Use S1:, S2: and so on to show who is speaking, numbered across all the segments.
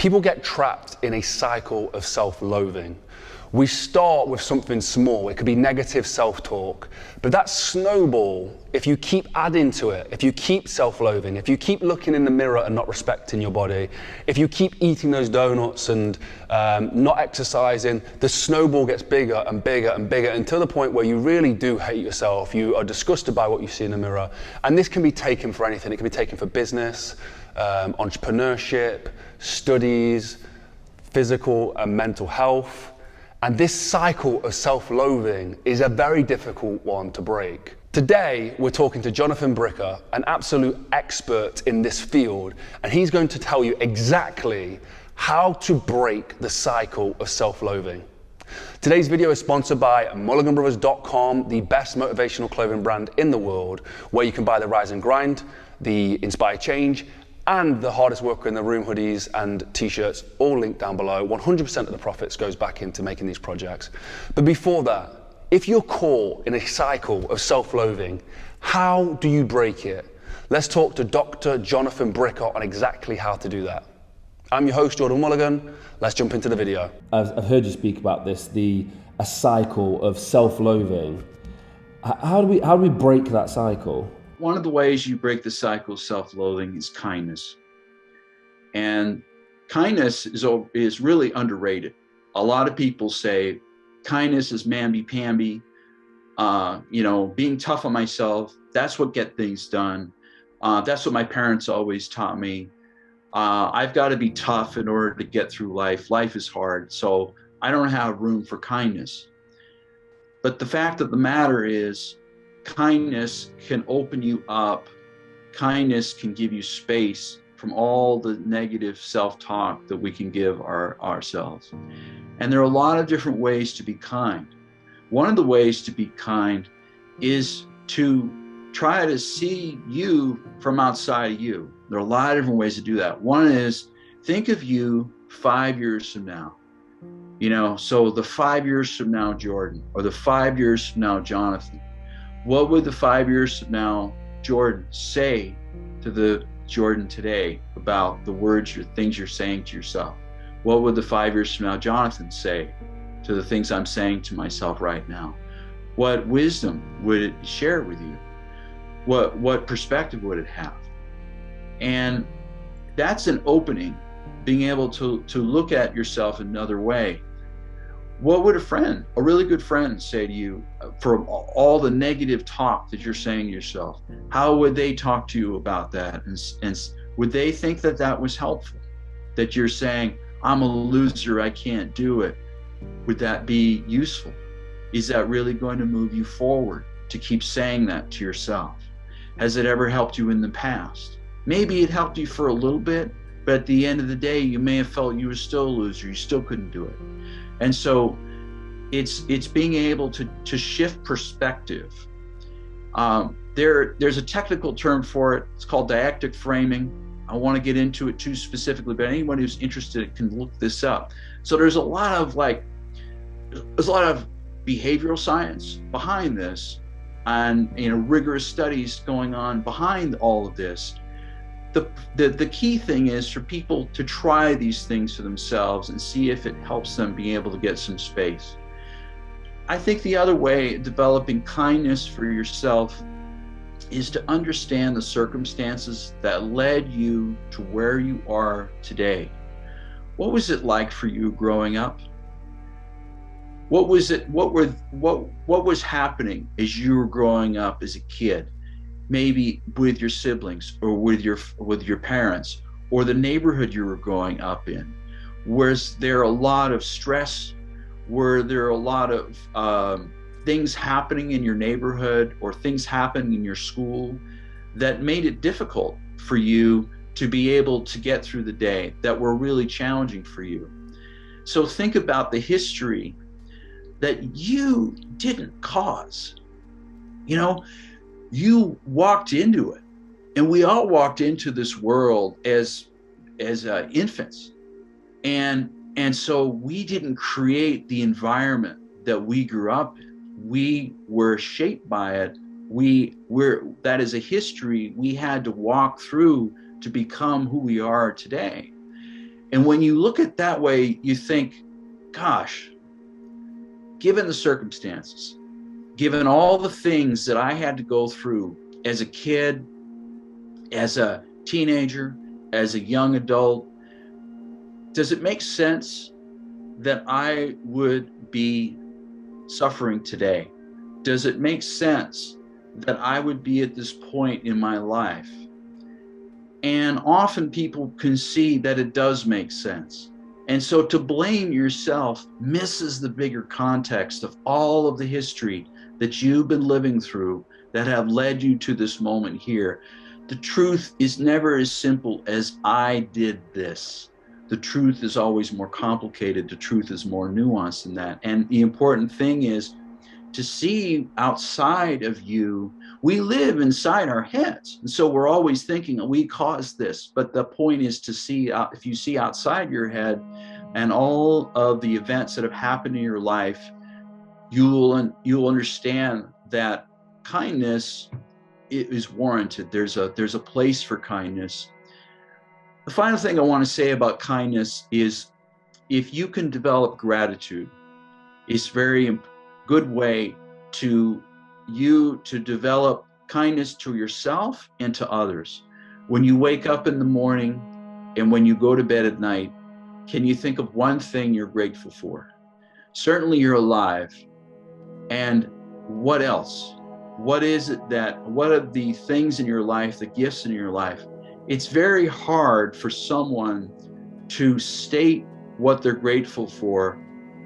S1: People get trapped in a cycle of self-loathing. We start with something small. It could be negative self-talk, but that snowball, if you keep adding to it, if you keep self-loathing, if you keep looking in the mirror and not respecting your body, if you keep eating those donuts and not exercising, the snowball gets bigger and bigger and bigger until the point where you really do hate yourself. You are disgusted by what you see in the mirror. And this can be taken for anything. It can be taken for business, entrepreneurship, studies, physical and mental health. And this cycle of self-loathing is a very difficult one to break. Today, we're talking to Jonathan Bricker, an absolute expert in this field, and he's going to tell you exactly how to break the cycle of self-loathing. Today's video is sponsored by mulliganbrothers.com, the best motivational clothing brand in the world, where you can buy the Rise and Grind, the Inspire Change, and the Hardest Worker in the Room hoodies and t-shirts, all linked down below. 100% of the profits goes back into making these projects. But before that, if you're caught in a cycle of self-loathing, how do you break it? Let's talk to Dr. Jonathan Bricker on exactly how to do that. I'm your host, Jordan Mulligan. Let's jump into the video.
S2: I've heard you speak about this, a cycle of self-loathing. How do we break that cycle?
S3: One of the ways you break the cycle of self-loathing is kindness. And kindness is really underrated. A lot of people say kindness is mamby-pamby, being tough on myself, that's what gets things done. That's what my parents always taught me. I've got to be tough in order to get through life. Life is hard, so I don't have room for kindness. But the fact of the matter is, kindness can open you up. Kindness can give you space from all the negative self-talk that we can give ourselves. And there are a lot of different ways to be kind. One of the ways to be kind is to try to see you from outside of you. There are a lot of different ways to do that. One is, think of you 5 years from now. So the 5 years from now, Jordan, or the 5 years from now, Jonathan. What would the 5 years from now Jordan say to the Jordan today about the words or things you're saying to yourself? What would the 5 years from now Jonathan say to the things I'm saying to myself right now? What wisdom would it share with you? What perspective would it have? And that's an opening, being able to look at yourself another way. What would a really good friend say to you for all the negative talk that you're saying to yourself? How would they talk to you about that? And would they think that that was helpful? That you're saying, I'm a loser, I can't do it. Would that be useful? Is that really going to move you forward to keep saying that to yourself? Has it ever helped you in the past? Maybe it helped you for a little bit, but at the end of the day, you may have felt you were still a loser, you still couldn't do it. And so it's being able to shift perspective. There's a technical term for it. It's called dialectic framing. I want to get into it too specifically, but anyone who's interested can look this up. So there's a lot of behavioral science behind this, and rigorous studies going on behind all of this. The key thing is for people to try these things for themselves and see if it helps them be able to get some space. I think the other way, developing kindness for yourself, is to understand the circumstances that led you to where you are today. What was it like for you growing up? What was happening as you were growing up as a kid? Maybe with your siblings or with your parents or the neighborhood you were growing up in. Was there a lot of stress? Were there a lot of things happening in your neighborhood or things happening in your school that made it difficult for you to be able to get through the day, that were really challenging for you? So think about the history that you didn't cause. You walked into it, and we all walked into this world as infants, and so we didn't create the environment that we grew up in. We were shaped by it. That is a history we had to walk through to become who we are today. And when you look at it that way, you think, gosh, given the circumstances, given all the things that I had to go through as a kid, as a teenager, as a young adult, does it make sense that I would be suffering today? Does it make sense that I would be at this point in my life? And often people can see that it does make sense. And so to blame yourself misses the bigger context of all of the history that you've been living through that have led you to this moment here. The truth is never as simple as I did this. The truth is always more complicated. The truth is more nuanced than that. And the important thing is to see outside of you. We live inside our heads. And so we're always thinking we caused this. But the point is to see, if you see outside your head and all of the events that have happened in your life, you'll understand that kindness is warranted. There's a place for kindness. The final thing I want to say about kindness is if you can develop gratitude, it's a very good way to develop kindness to yourself and to others. When you wake up in the morning and when you go to bed at night, can you think of one thing you're grateful for? Certainly you're alive. And what else? What are the things in your life, the gifts in your life? It's very hard for someone to state what they're grateful for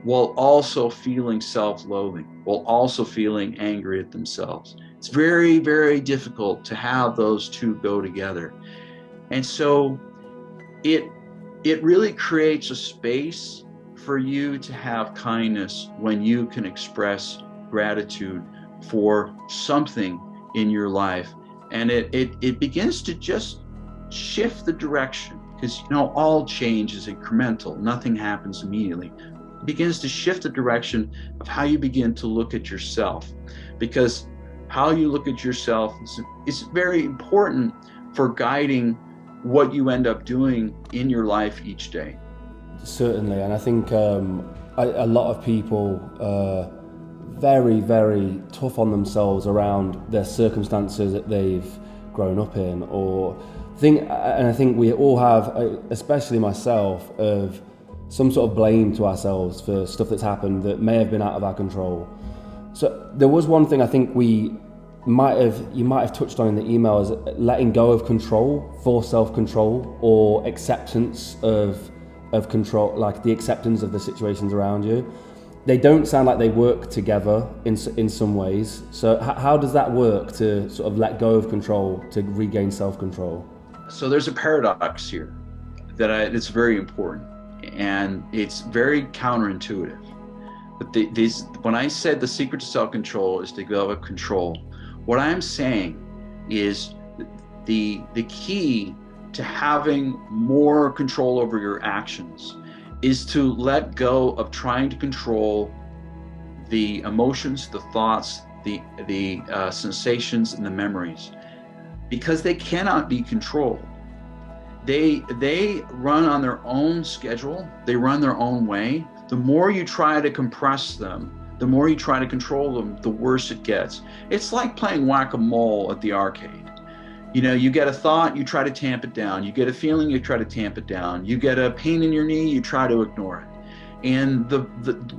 S3: while also feeling self-loathing, while also feeling angry at themselves. It's very, very difficult to have those two go together. And so it really creates a space for you to have kindness when you can express gratitude for something in your life. And it begins to just shift the direction, because all change is incremental. Nothing happens immediately. It begins to shift the direction of how you begin to look at yourself, because how you look at yourself is very important for guiding what you end up doing in your life each day.
S2: Certainly, and I think a lot of people are very, very tough on themselves around their circumstances that they've grown up in, and I think we all have, especially myself, of some sort of blame to ourselves for stuff that's happened that may have been out of our control. So there was one thing I think you might have touched on in the email, is letting go of control for self-control, or acceptance of control, like the acceptance of the situations around you. They don't sound like they work together in some ways. So how does that work, to sort of let go of control to regain self-control?
S3: So there's a paradox here that it's very important, and it's very counterintuitive. But when I said the secret to self-control is to develop control, what I'm saying is the key to having more control over your actions is to let go of trying to control the emotions, the thoughts, the sensations, and the memories, because they cannot be controlled. They run on their own schedule. They run their own way. The more you try to compress them, the more you try to control them, the worse it gets. It's like playing whack-a-mole at the arcade. You get a thought, you try to tamp it down. You get a feeling, you try to tamp it down. You get a pain in your knee, you try to ignore it. And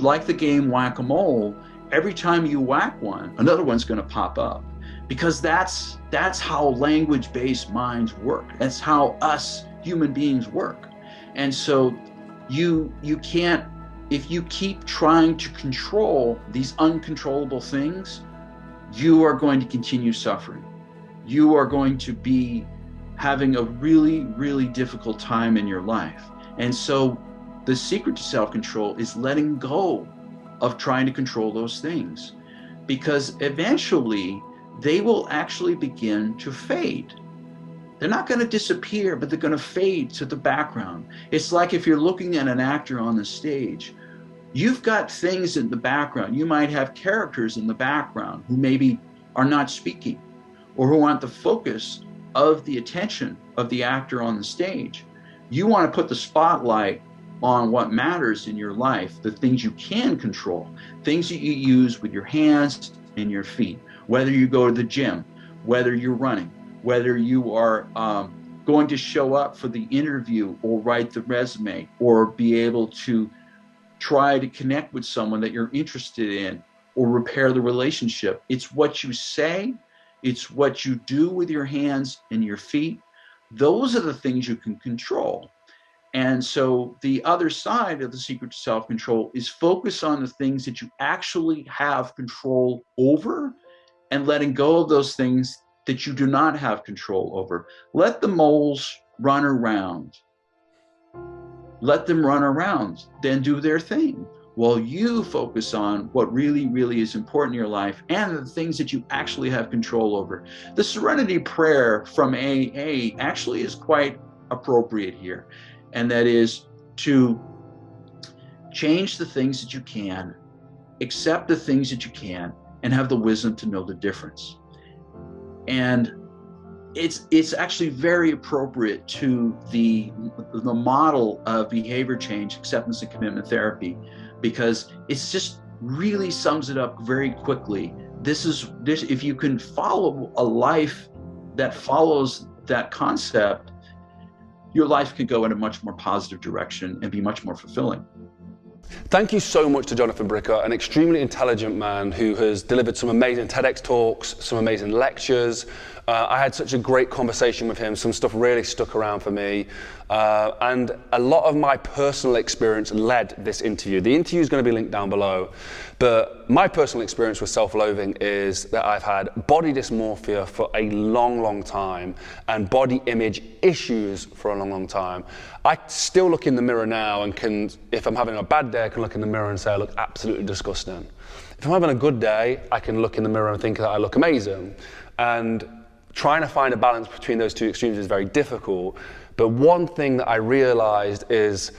S3: like the game whack-a-mole, every time you whack one, another one's going to pop up, because that's how language-based minds work. That's how us human beings work. And so you can't, if you keep trying to control these uncontrollable things, you are going to continue suffering. You are going to be having a really, really difficult time in your life. And so the secret to self-control is letting go of trying to control those things, because eventually they will actually begin to fade. They're not going to disappear, but they're going to fade to the background. It's like if you're looking at an actor on the stage, you've got things in the background. You might have characters in the background who maybe are not speaking, or who want the focus of the attention of the actor on the stage. You want to put the spotlight on what matters in your life, the things you can control, things that you use with your hands and your feet, whether you go to the gym, whether you're running, whether you are going to show up for the interview or write the resume or be able to try to connect with someone that you're interested in or repair the relationship. It's what you say, it's what you do with your hands and your feet. Those are the things you can control. And so the other side of the secret to self-control is focus on the things that you actually have control over and letting go of those things that you do not have control over. Let the moles run around. Let them run around, then do their thing, while you focus on what really, really is important in your life and the things that you actually have control over. The Serenity Prayer from AA actually is quite appropriate here, and that is to change the things that you can, accept the things that you can, and have the wisdom to know the difference. And it's actually very appropriate to the model of behavior change, acceptance and commitment therapy, because it's just really sums it up very quickly. This if you can follow a life that follows that concept, your life can go in a much more positive direction and be much more fulfilling.
S1: Thank you so much to Jonathan Bricker, an extremely intelligent man who has delivered some amazing TEDx talks, some amazing lectures. I had such a great conversation with him. Some stuff really stuck around for me. And a lot of my personal experience led this interview. The interview is going to be linked down below. But my personal experience with self-loathing is that I've had body dysmorphia for a long, long time and body image issues for a long, long time. I still look in the mirror now and can, if I'm having a bad day, I can look in the mirror and say I look absolutely disgusting. If I'm having a good day, I can look in the mirror and think that I look amazing. And trying to find a balance between those two extremes is very difficult. But one thing that I realized is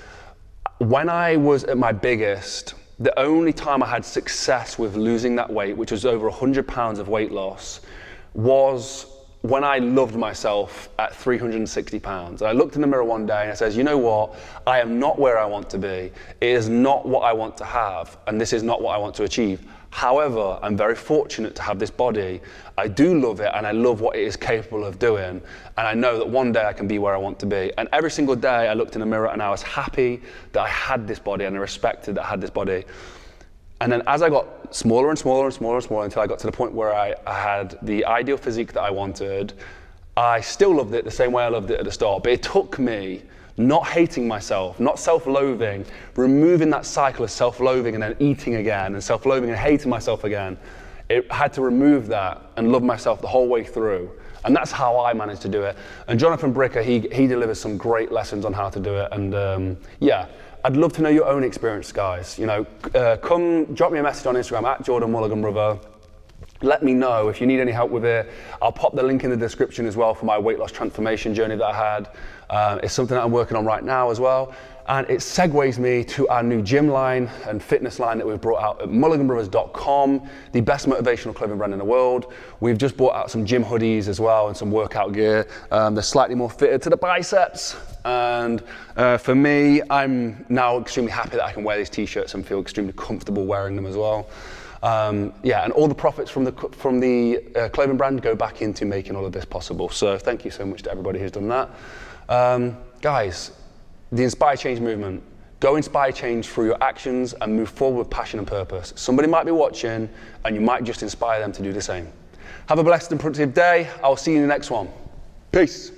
S1: when I was at my biggest, the only time I had success with losing that weight, which was over 100 pounds of weight loss, was when I loved myself at 360 pounds. I looked in the mirror one day and I said, you know what? I am not where I want to be. It is not what I want to have, and this is not what I want to achieve. However, I'm very fortunate to have this body. I do love it, and I love what it is capable of doing. And I know that one day I can be where I want to be. And every single day I looked in the mirror and I was happy that I had this body, and I respected that I had this body. And then as I got smaller and smaller and smaller and smaller until I got to the point where I had the ideal physique that I wanted, I still loved it the same way I loved it at the start. But it took me not hating myself, not self-loathing, removing that cycle of self-loathing and then eating again, and self-loathing and hating myself again. It had to remove that and love myself the whole way through. And that's how I managed to do it. And Jonathan Bricker, he delivers some great lessons on how to do it. And yeah, I'd love to know your own experience, guys. You know, come drop me a message on Instagram at Jordan Mulligan Brother. Let me know if you need any help with it. I'll pop the link in the description as well for my weight loss transformation journey that I had. It's something that I'm working on right now as well. And it segues me to our new gym line and fitness line that we've brought out at mulliganbrothers.com, the best motivational clothing brand in the world. We've just brought out some gym hoodies as well and some workout gear. They're slightly more fitted to the biceps. And for me, I'm now extremely happy that I can wear these t-shirts and feel extremely comfortable wearing them as well. Yeah, and all the profits from the clothing brand go back into making all of this possible. So thank you so much to everybody who's done that. Guys, the Inspire Change movement. Go inspire change through your actions and move forward with passion and purpose. Somebody might be watching and you might just inspire them to do the same. Have a blessed and productive day. I'll see you in the next one. Peace.